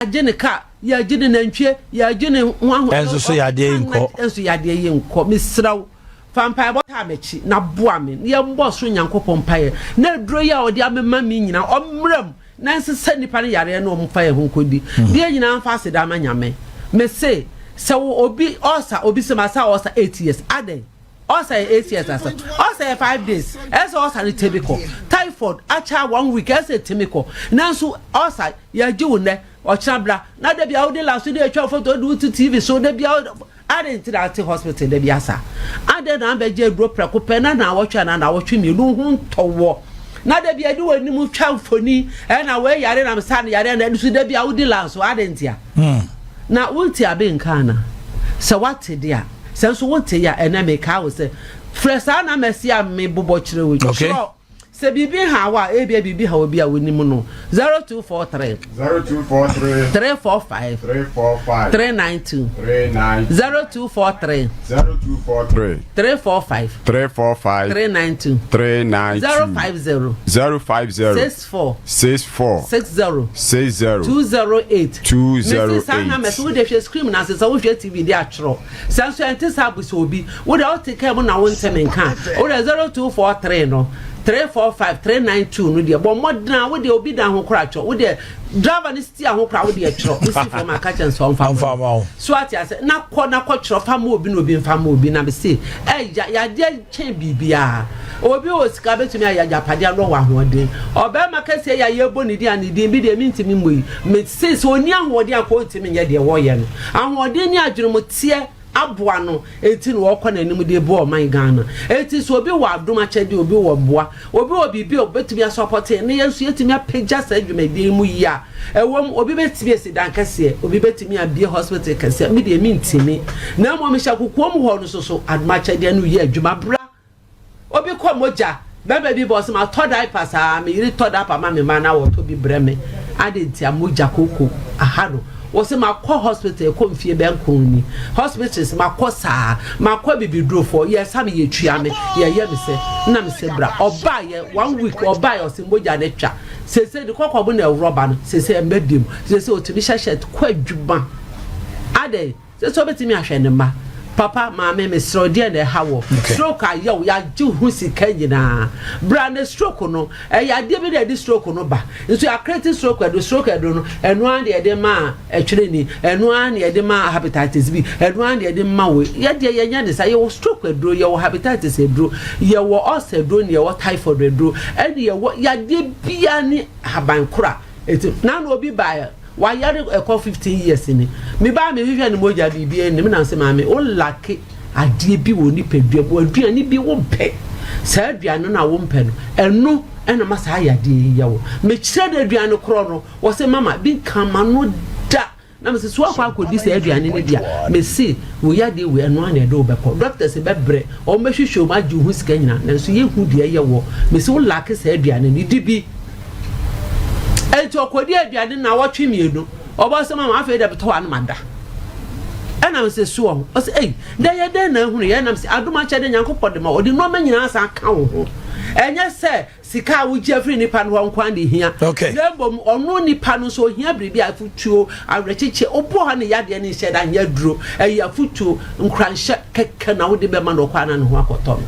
Jenica, ya jini nantwie, ya jini one. Enso so ya de nko. Enso ya de nko. Misraw. Fampa bota mechi na boa me. Ye mbo so Nyankopon paye. Na dro ya odi amema mi nyina omram. Na nsese nipa ne yare na omfa ye honkodi. De nyina mfa aseda amanyame. Me say obi osa obi se masa osa 8 years. Aden. Osa 8 years asa. Osa 5 days. Esa osa ni tebiko. Typhoid acha 1 week esa temiko. Nanso osa ya jiwo ne ochabla. Na de bia odi la so de atwa photo do to TV so de bia Aden ti at hospital de bia sa. Aden na beje bro preko pe na wotwa na wotwe mi lu hu ntowo. Na de bia di wani mu twa mfoni e na we yare na msa na yare na so de bia odi la so aden ti a. Na wonti abe nkana. Se wate dia. Se so wonti ya ena me ka wo se fresa na mesia me bobo kire wo. Okay. Se bibi ha wa e bia bibi ha obi a woni mu no 0243 345 392 0243 345 392 050 64 60 208 sana me so de hwe screen na se wo hwe TV de atro sanso entisa buso obi wo de o take am na won temenka wo de 0243 no 345 392 no de bo modna wo de obi dan ho kratwo wo de driver ni stia ho kra wo de atro isi for my kitchen so mfa so ati ase na kwotro fam obi no obi mfa obi na be say ya de chen bibia obi o sika betumi ya pade alo wa hoden obe makase ya yebo ni dia ni din bi de mintimi moyi me say so oni ahoden akọ ntimi ye de wo ye no ahoden ni adwurumotie aboa no enti no wokọ na anim de bo man Ghana enti so obi wa adoma chede obi wo boa obi bi obetumi support ne yesu yetumi apagya sa adwumadi mu ya ewom obi betumi esidan kase obi betumi abie hospital kase me de mintimi na mo me hyakokuo mu ho no so adoma chede no ye adwuma bra obi kọ moja bebe bi boss ma to diaper sa me yiri to diaper ma me ma na wo to bi breme adenti amoja koko aharo wose makọ hospital ko mfie benkon ni hospitals makọ saa makọ bibidro for yes am ye twia me ye me se na me se bra oba ye 1 week oba ye osimboja ne twa sese de kokọ bu na rubber no sese embedim sese otimi shashet kwa adwuma ade sese obetimi ahwe ne ma papa maame me srode na hawo stroke ayo ya ju hu sika nyina bra na stroke no ya de bi de stroke no ba nso ya create stroke do no enu an de ma etwere ni enu an de ma hepatitis B enu an de ma we ya de nya de sa ye stroke do ye hepatitis do ye ulcer do ne ye typhoid do and ye ya de bia ni haban kura na no obi ba why yare eko 15 years ni me ba me hwehwe ni moja bibie ni me na se maame o lake ade bi wo ni pedua bo aduani bi wo mpe sa aduane na wo mpe no eno ena masa ayade yawo me kire da aduane kro no wo se mama bi kama no da na me se so akwa akodi sa aduane ni dia me se wo yade we eno an ede obekọ doctors be bre o me hwehwe ma ju hu sika nyina na so ye hu de yawo me se wo lake sa aduane ni di bi enti okodi aduane na wotwe mienu oboso mama afa de beto an mada ena me se so o se de ye de na hunu ye na se adoma chede Nyankopɔ de ma odi no ma nyina asa ka wo ho enye se sika wo jefri nipa no nkwan de hia lebom ono nipa no so hia bribi afutuo awrechiche obo ha ne yade ne hye da nya duro afutuo nkranhye keke na wo de be ma no kwa na no ho akoto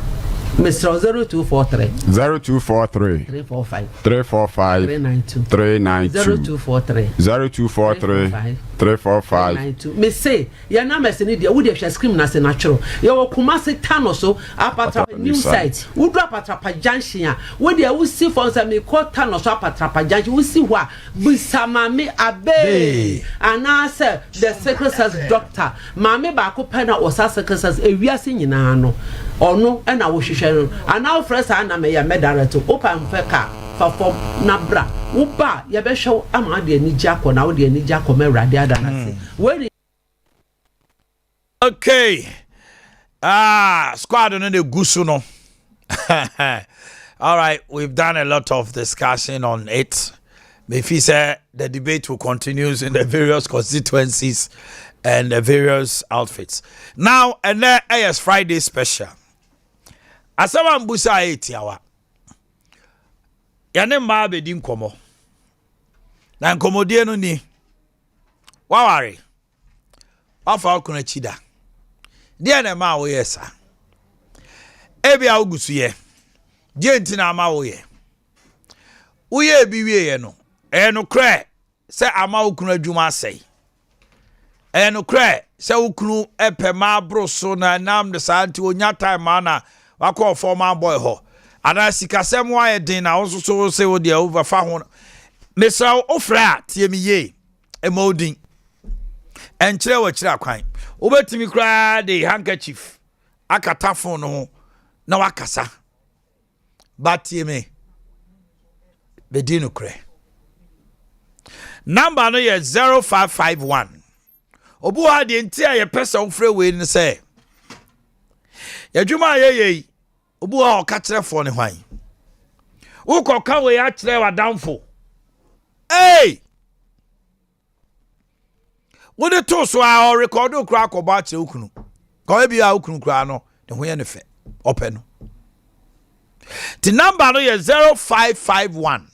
Mr. 0243 345 392 0243 345 me say ya na mese ni dia wo de hwe screen na se na twero ya wo kuma se tano so apatra new site wo do apatra junction a wo de wo si for say me ko tano so apatra junction wo si ho a busama me abe ana se the secretary doctor ma me ba ko pena o sa secretary ewiase nyina no ono na wo hwehwe no ana fresh ana me ya medarato open feka fafom na bra wo ba ye be hwe ama de ani jako na wo de ani jako me rade adana se we okay squad no de gusu no all right, we've done a lot of discussion on it. Maybe say the debate will continue in the various constituencies and the various outfits. Now, and then AS Friday special. Asawa mbusa etiawa. Yane ma be di nkomo. Na nkomodie no ni. wawari wafa okuna chida dia na ma wo yesa ebi a ogusu ye die ntina ma wo ye wo ye bi wie ye no no kra se ama okuna adwuma sei no kra se okunu epema broso na nam de santi onya time ana wakọ former boy ho ana sikasem wa ye din na wo so se wo de over fa ho mesra ofra tie mi ye emodin enkyere wa kyere akwan obetimi kra de handkerchief akata phone ho na wakasa batie me bedinu kra number no ye 0551 obu ha de ntia ye pesa ofre we ni say yadwuma ye obu ha okakere fo ne hwan ukoka we ya kire wa damfo hey wo de to so a record okura akoba kire okunu ko e bia okunu kura no ne ho ye ne fe ope no the number no ye 0551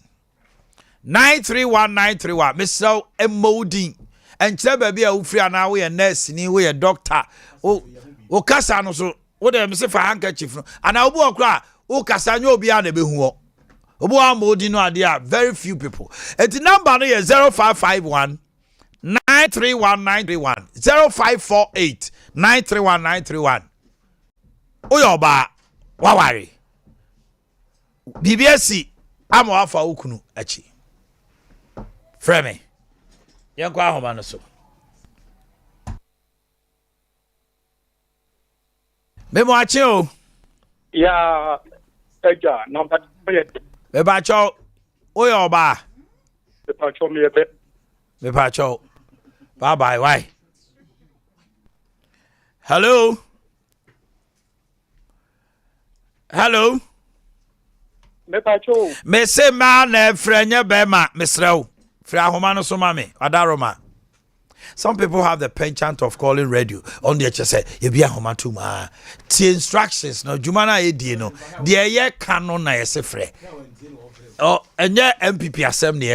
931931 Mr. Emodin and chebe bia wo free ana wo ye nurse ni wo ye doctor o kasa no so wo de me se fa handkerchief no ana obu okura o kasa nya obi a na behu wo obu amodi no ade a very few people and the number no ye 0551 931931 0548 931931 oyoba wawari BBS ama afa okunu achi frame yanko ahoma no so memo achi o ya eja number be ba cho oyoba be pa cho me be me pa cho bye bye why hello me pa cho me se ma na frenya be ma mesrew fra homa no so ma me adaroma. Some people have the penchant of calling radio on the say you be a homa to ma the instructions no jumana edi no de ye canon na yesefre oh enye MPP asem ne